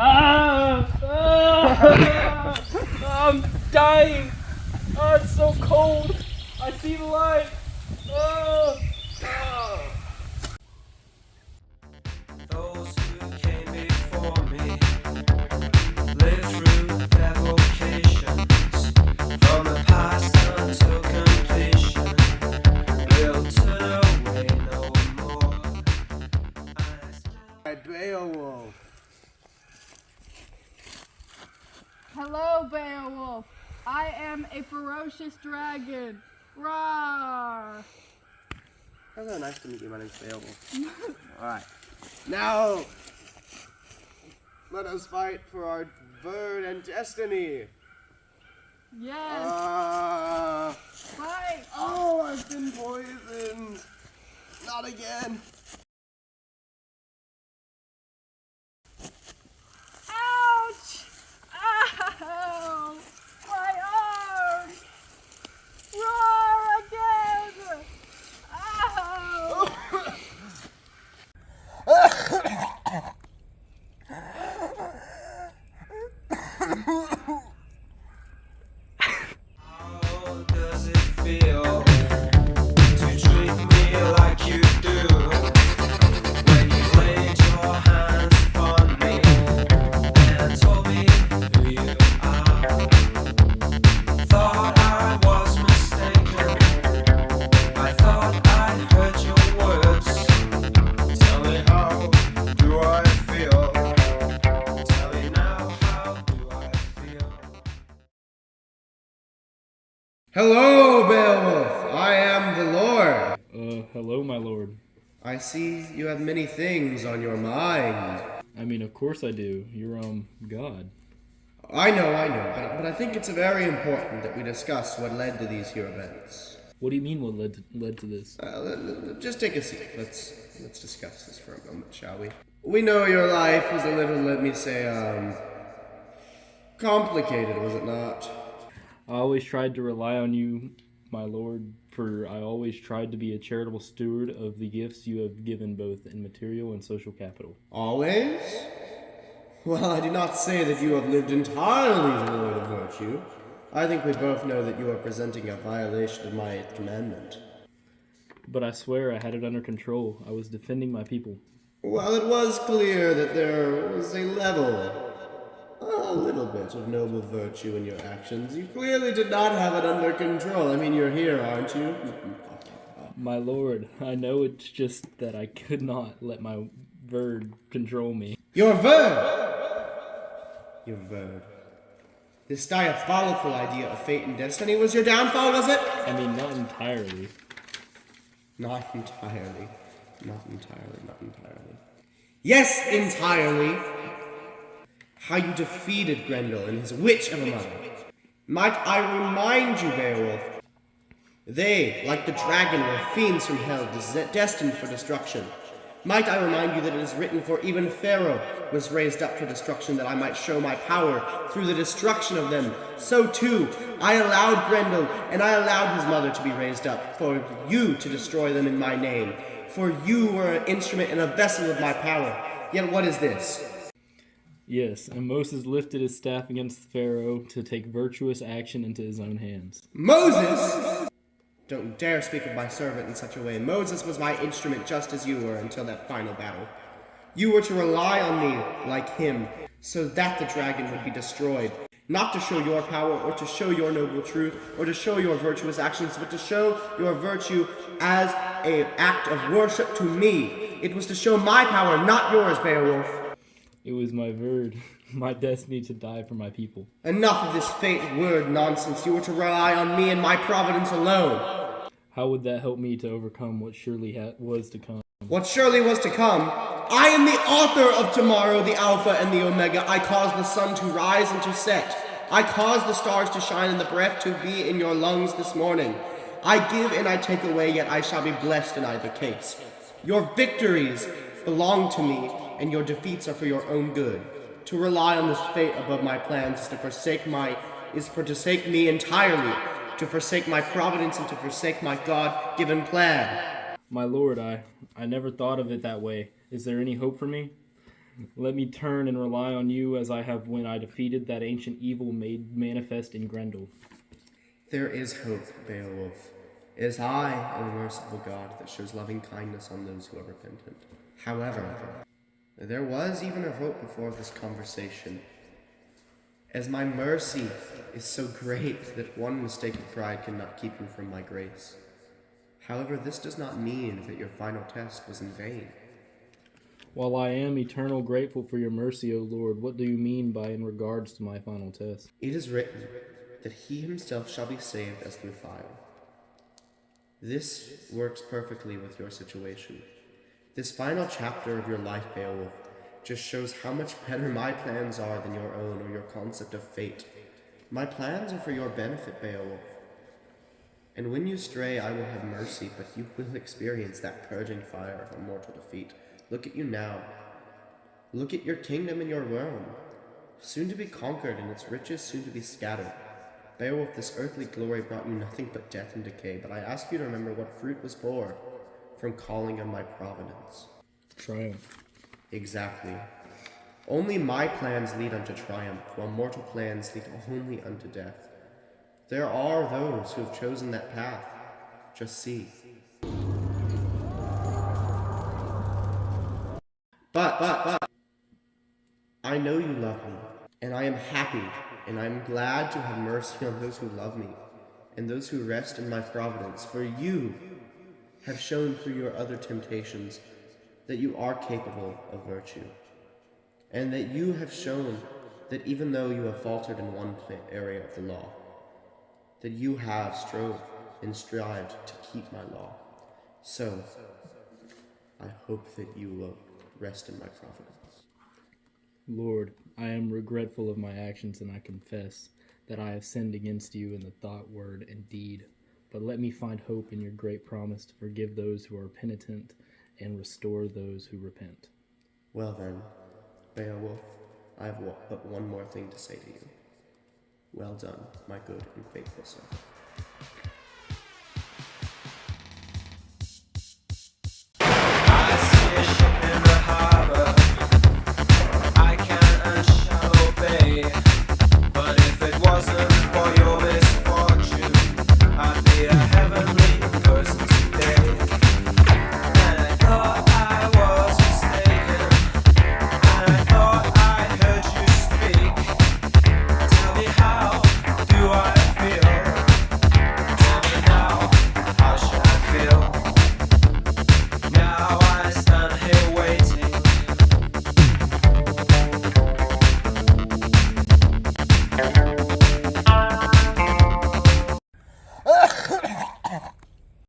I'm dying. Oh, it's so cold. I see the light. Those who came before me lived through their vocations from the past until completion. Will turn away no more. Beowulf. Hello, Beowulf. I am a ferocious dragon. Roar! Hello, nice to meet you. My name's Beowulf. Alright. Now, let us fight for our bird and destiny. Yes. Fight! Oh, I've been poisoned. Not again. Ouch! Ow! My arm! Roar again! Ow! How does it feel to treat me like you do? When you laid your hands upon me and told me who you are. Thought I was mistaken. I thought I heard your words. Tell me, how do I feel? Tell me now, how do I feel? Hello, Beowulf. I am the Lord. Hello, my lord. I see you have many things on your mind. I mean, of course I do. You're, God. I know, but I think it's very important that we discuss what led to these here events. What do you mean what led to this? Just take a seat. Let's discuss this for a moment, shall we? We know your life was a little, let me say, complicated, was it not? I always tried to rely on you, my lord, for I always tried to be a charitable steward of the gifts you have given both in material and social capital. Always? Well, I do not say that you have lived entirely devoid of virtue. I think we both know that you are presenting a violation of my 8th commandment. But I swear I had it under control. I was defending my people. Well, it was clear that there was a little bit of noble virtue in your actions. You clearly did not have it under control. I mean, you're here, aren't you? My lord, I know it's just that I could not let my bird control me. Your bird! Your bird. This diabolical idea of fate and destiny was your downfall, was it? I mean, not entirely. Not entirely. Not entirely. Yes, entirely! How you defeated Grendel and his witch of a mother. Might I remind you, Beowulf, they, like the dragon, were fiends from hell, destined for destruction. Might I remind you that it is written, for even Pharaoh was raised up for destruction, that I might show my power through the destruction of them. So too, I allowed Grendel and I allowed his mother to be raised up, for you to destroy them in my name. For you were an instrument and a vessel of my power. Yet what is this? Yes, and Moses lifted his staff against Pharaoh to take virtuous action into his own hands. Moses! Don't dare speak of my servant in such a way. Moses was my instrument just as you were until that final battle. You were to rely on me like him, so that the dragon would be destroyed. Not to show your power, or to show your noble truth, or to show your virtuous actions, but to show your virtue as an act of worship to me. It was to show my power, not yours, Beowulf. It was my bird, my destiny to die for my people. Enough of this fate word nonsense. You were to rely on me and my providence alone. How would that help me to overcome what surely was to come? What surely was to come? I am the author of tomorrow, the Alpha and the Omega. I cause the sun to rise and to set. I cause the stars to shine and the breath to be in your lungs this morning. I give and I take away, yet I shall be blessed in either case. Your victories belong to me, and your defeats are for your own good. To rely on this fate above my plans is to forsake me entirely, to forsake my providence and to forsake my God-given plan. My lord, I never thought of it that way. Is there any hope for me? Let me turn and rely on you as I have when I defeated that ancient evil made manifest in Grendel. There is hope, Beowulf. It is I, O merciful God, that shows loving kindness on those who are repentant. However, there was even a hope before this conversation, as my mercy is so great that one mistake of pride cannot keep you from my grace. However, this does not mean that your final test was in vain. While I am eternal grateful for your mercy, O Lord, what do you mean by in regards to my final test? It is written that he himself shall be saved as through fire. This works perfectly with your situation. This final chapter of your life, Beowulf, just shows how much better my plans are than your own or your concept of fate. My plans are for your benefit, Beowulf. And when you stray, I will have mercy, but you will experience that purging fire of immortal defeat. Look at you now. Look at your kingdom and your realm, soon to be conquered and its riches soon to be scattered. Beowulf, this earthly glory brought you nothing but death and decay, but I ask you to remember what fruit was bore from calling on my providence. Triumph. Exactly. Only my plans lead unto triumph, while mortal plans lead only unto death. There are those who have chosen that path. Just see. But, I know you love me, and I am happy, and I am glad to have mercy on those who love me, and those who rest in my providence, for you have shown through your other temptations that you are capable of virtue, and that you have shown that even though you have faltered in one area of the law, that you have strove and strived to keep my law. So, I hope that you will rest in my providence. Lord, I am regretful of my actions, and I confess that I have sinned against you in the thought, word, and deed. But let me find hope in your great promise to forgive those who are penitent and restore those who repent. Well then, Beowulf, I have but one more thing to say to you. Well done, my good and faithful son.